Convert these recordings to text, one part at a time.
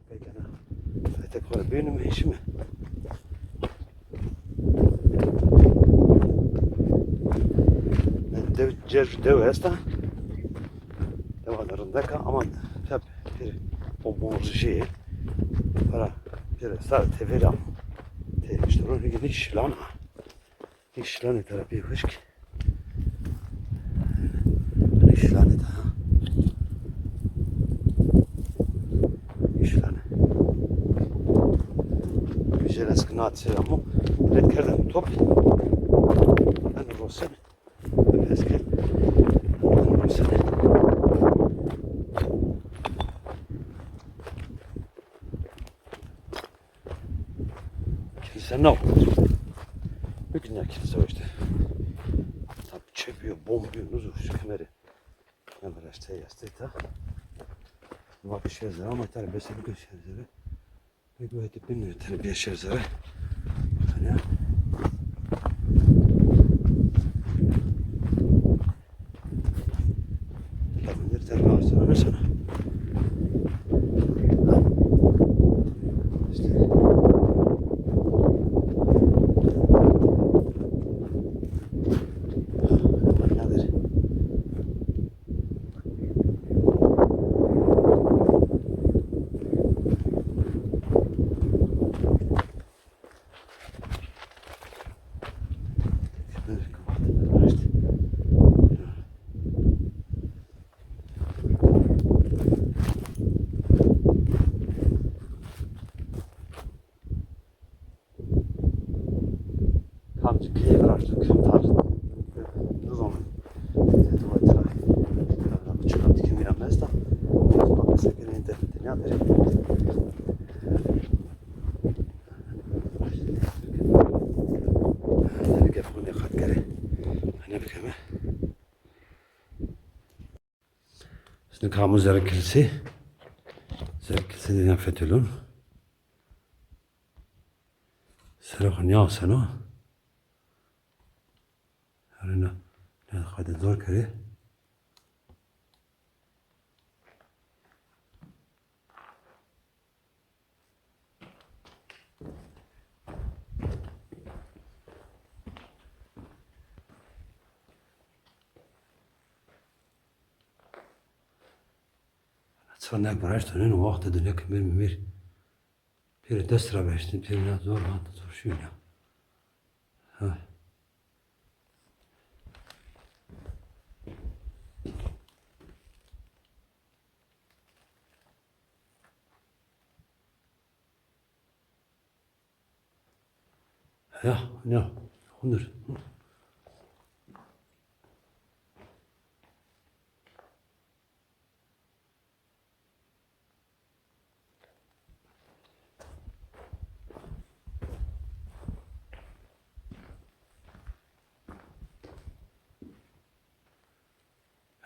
Pekala. Tekrar benim işimi. Dev esta. Devalarındaki ama hep bir o morji para bir sadece teveram. İşte onun gibi işlan terapi hoş ki. İşlan da. İşlan. Güzel askınat selamı. Redkerden top. Ben Rosen. Eski. Ben Rosen. Kilise ne olur? Bir gün ya kilise o işte. Tabi çepiyor, bombuyor, nuzu, şu kemeri. Ne var işte yastıkta. Vakı şerzere ama terbiyesi bir gün şerzere. Ve güveytip bilmiyor terbiye şerzere. Hani tabi terbiye arsana ne sana? Şimdi kamu Zerkilsi. Zerkilsi dediğin Fethulun. Serokun yağsan o. Yarına ne kadar zor kere. Sonra bıraktın o vakti dünya kimir bir destra beşti bir ne zor hatta zor şu ya. Ha. Ja, ja, 100.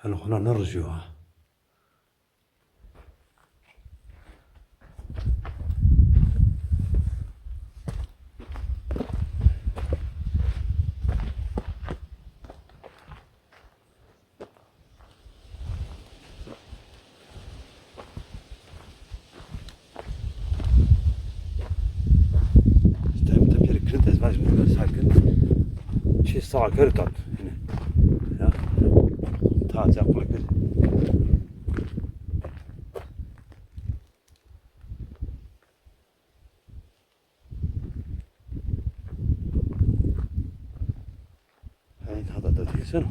هل هنا نرجوها sağa geri tat yine. Ya. Taze yapmak bir. Hayır, hada da değilsin.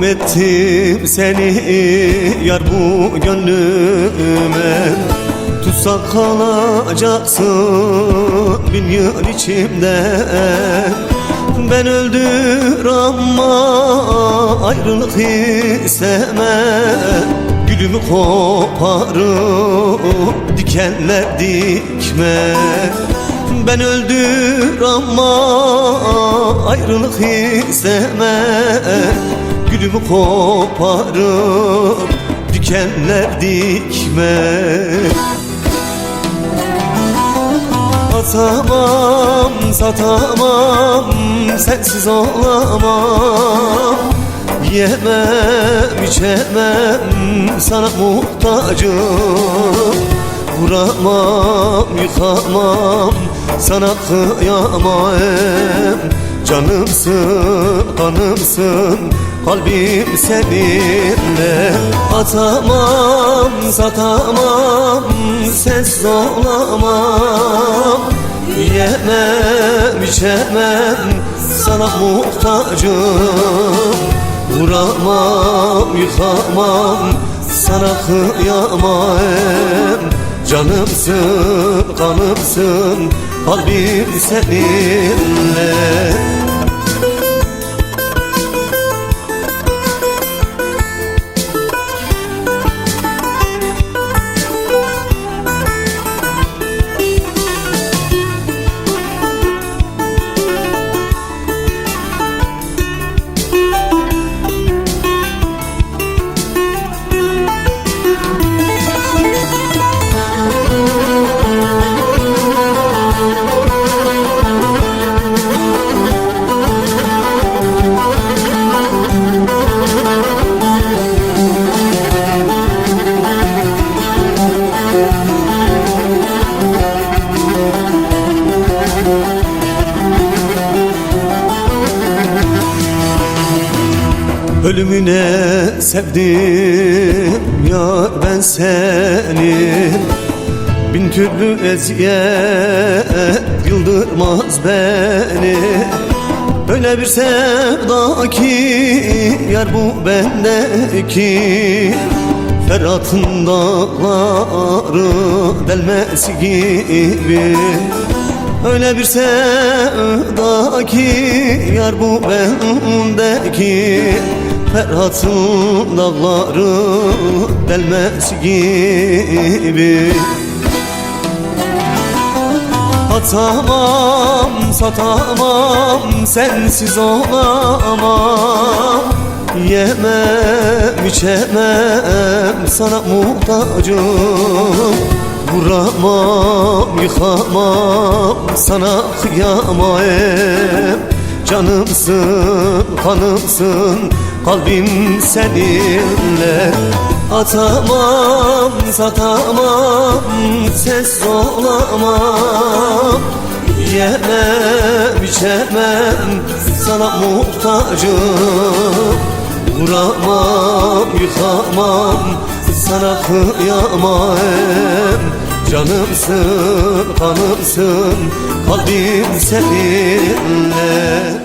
Mahkum ettim seni yar bu gönlüme. Tutsak kalacaksın bin yıl içimde. Ben öldür ama ayrılık istemem. Gülümü koparıp dikenler dikme. Ben öldür ama ayrılık istemem. Gülümü koparıp dikenler dikme. Atamam, satamam, sensiz olamam. Yemem, içemem, sana muhtacım. Vuramam, yıkamam, sana kıyamam. Canımsın, kanımsın, kalbim seninle. Atamam, satamam, sensiz olamam. Yemem, içemem, sana muhtacım. Vuramam, yıkamam, sana kıyamam. Canımsın, kanımsın, kalbim seninle. Ölümüne sevdim ya ben seni. Bin türlü eziyet yıldırmaz beni. Öyle bir sevda ki yar bu bendeki. Ferhat'ın dağları delmesi gibi. Öyle bir sevda ki yar bu bendeki. Ferhat'ın dağları delmesi gibi. Atamam, satamam, sensiz olamam. Yemem, içemem, sana muhtacım. Vuramam, yıkamam, sana kıyamam. Canımsın, kanımsın, kalbim seninle. Atamam, satamam, sensiz olamam. Yemem, içemem, sana muhtacım. Vuramam, yıkamam, sana kıyamam. Canımsın, kanımsın, kalbim seninle.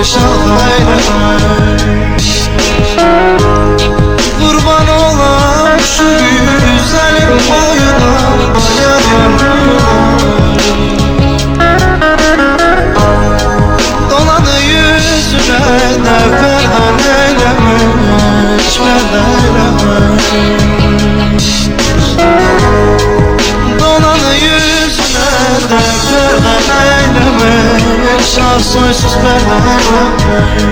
şah eyleme. Kurban olan şu güzelim boyuna dolanı yüzüne de ferhan eyleme, dolanı yüzüne de ferhan eyleme, şah soysuz ferhan eyleme.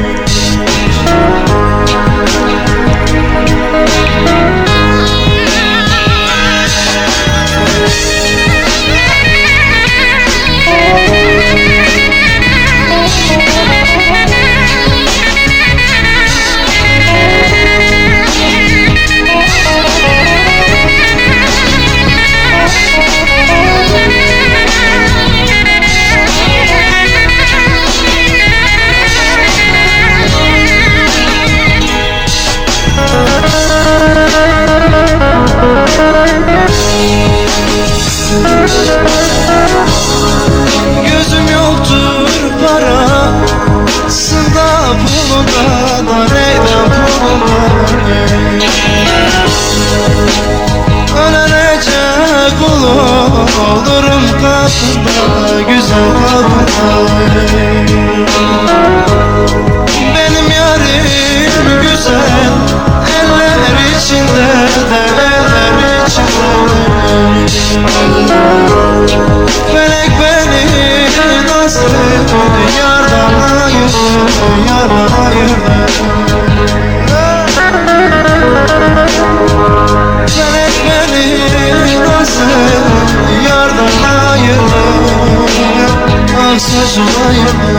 Gözüm yoktur para, sında pulunda da neyden pulunda. Ölenecek olurum kapında, güzel kapında. Benim yarim güzel, eller içinde de eller içinde. Felek beni nasıl yardan ayırdı, yardan ayırdı. Felek beni nasıl yardan ayırdı, aksızın ayırdı.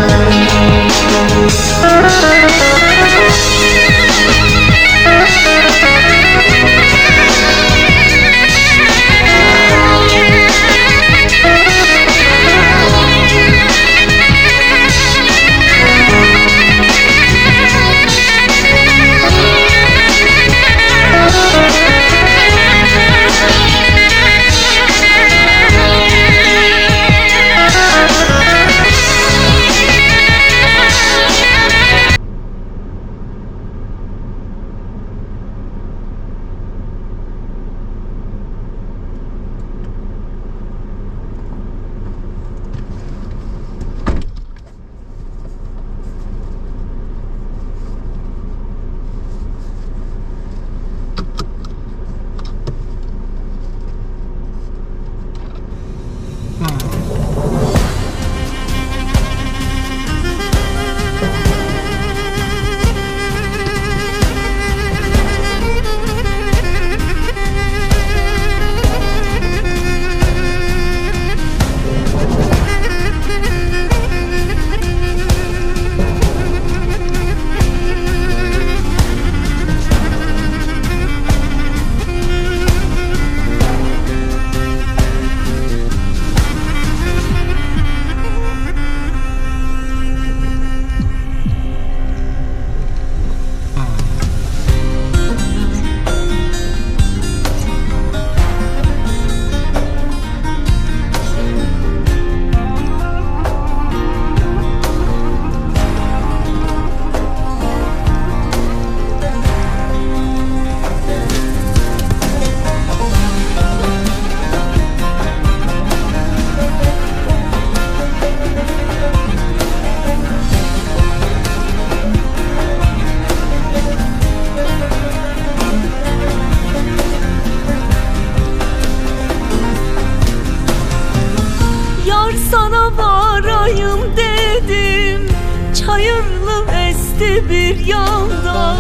bir yanda,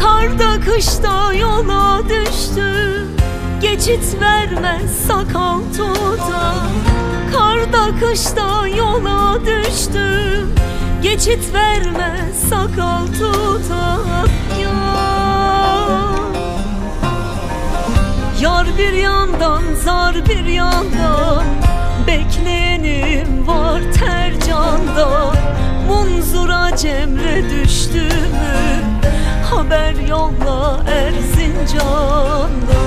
karda kışta yola düştüm. Geçit vermez sakal tuta, karda kışta yola düştüm. Geçit vermez sakal tuta. Yar bir yandan, zar bir yandan, bekleyenim var tercanda. Munzura Cemre düştü mü, haber yolla Erzincan'da.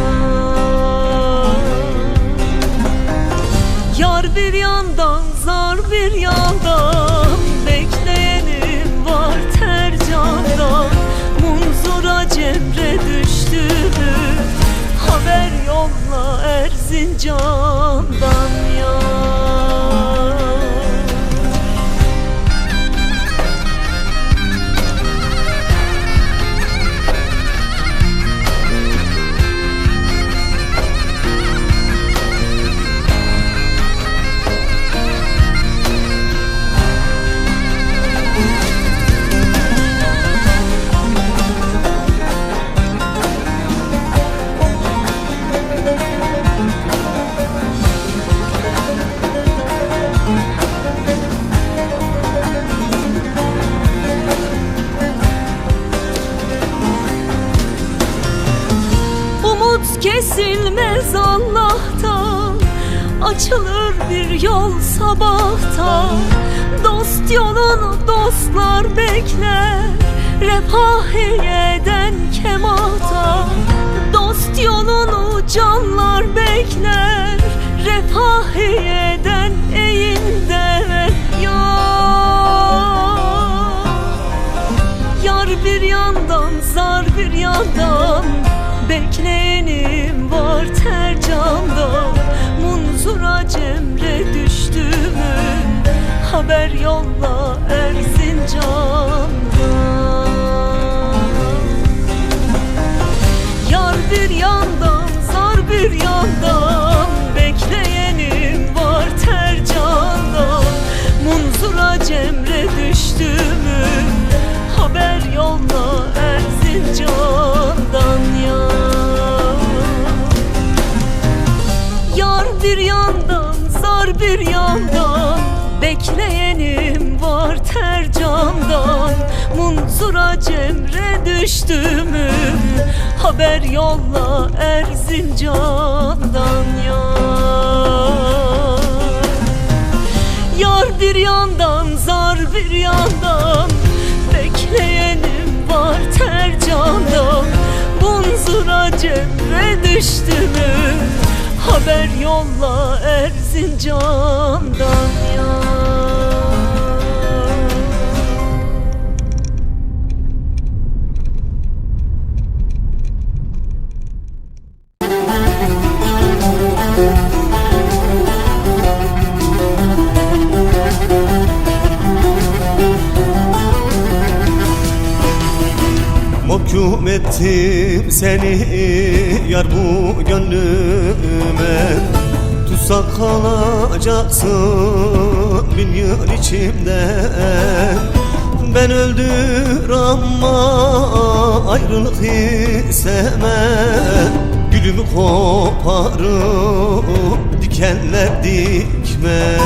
Yar bir yandan, zar bir yandan, bekleyenim var Erzincan'dan yar. Kesilmez Allah'tan, açılır bir yol sabahtan. Dost yolunu dostlar bekler, refahiyeden kemahtan. Dost yolunu canlar bekler, refahiyeden eğinden yar. Yar bir yandan, zar bir yandan, bekleyenim var Tercan'da. Munzura Cemre düştü mü, haber yolla Erzincan'dan. Yar bir yandan, zar bir yandan, bekleyenim var Tercan'da. Munzura Cemre düştü mü, haber yolla Erzincan'dan yar. Yar bir yandan, zar bir yandan, bekleyenim var Tercan'dan. Munzura Cemre düştü mü, haber yolla Erzincan'dan yar. Yar bir yandan, zar bir yandan, bekleyenim var Tercan'dan. Munzura Cemre düştü mü, haber yolla Erzincan'dan yar. Mahkum ettim seni yar bu gönlüme. Tutsak kalacaksın bin yıl içimde. Ben öldür ama ayrılık istemem. Gülümü koparıp dikenler dikme.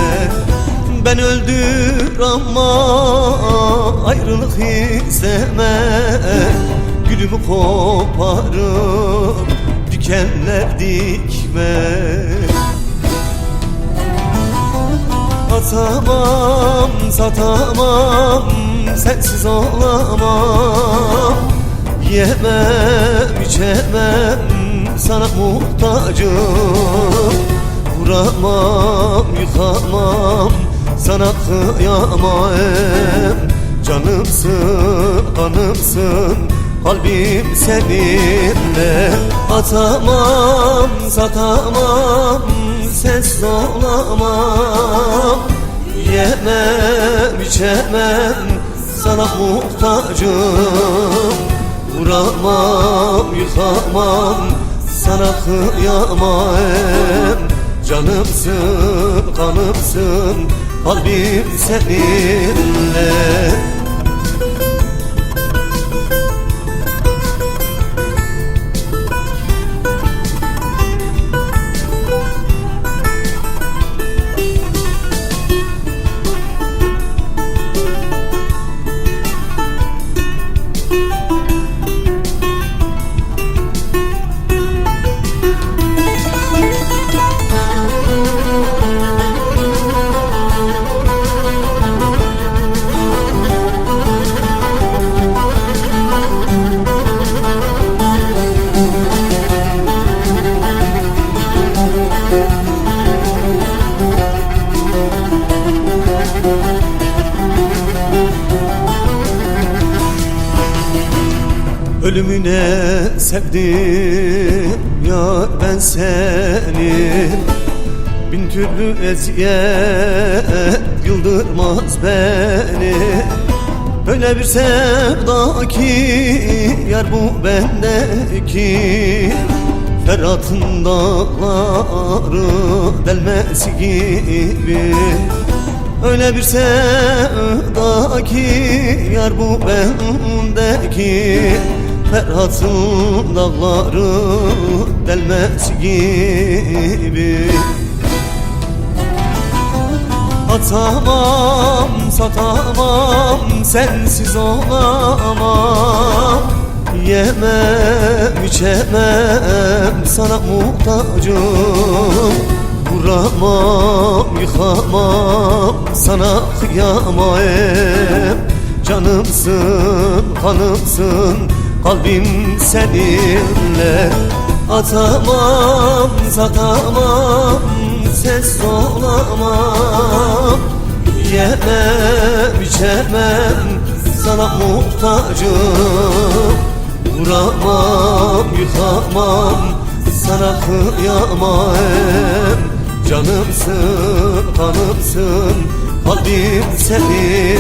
Ben öldür ama ayrılık istemem. Gülümü koparıp dikenler dikme. Atamam, satamam, sensiz olamam. Yemem, içemem, sana muhtacım. Vuramam, yıkamam, sana kıyamam. Canımsın, kanımsın, kalbim seninle. Atamam, satamam, sensiz olamam. Yemem, içemem, sana muhtacım. Vuramam, yıkamam, sana kıyamam. Canımsın, kanımsın, kalbim seninle. Ölümüne sevdim ya ben seni. Bin türlü eziyet yıldırmaz beni. Öyle bir sevda ki yar bu bendeki, Ferhat'ın dağları delmesi gibi. Öyle bir sevda ki yar bu bendeki, Ferhat'ın dağları delmesi gibi. Atamam, satamam, sensiz olamam. Yemem, içemem, sana muhtacım. Vuramam, yıkamam, sana kıyamayım. Canımsın, kanımsın, kalbim seninle. Atamam, satamam, sensiz olamam. Yemem, içemem, sana muhtacım. Vuramam, yıkamam, sana kıyamayım. Canımsın, kanımsın, kalbim seninle.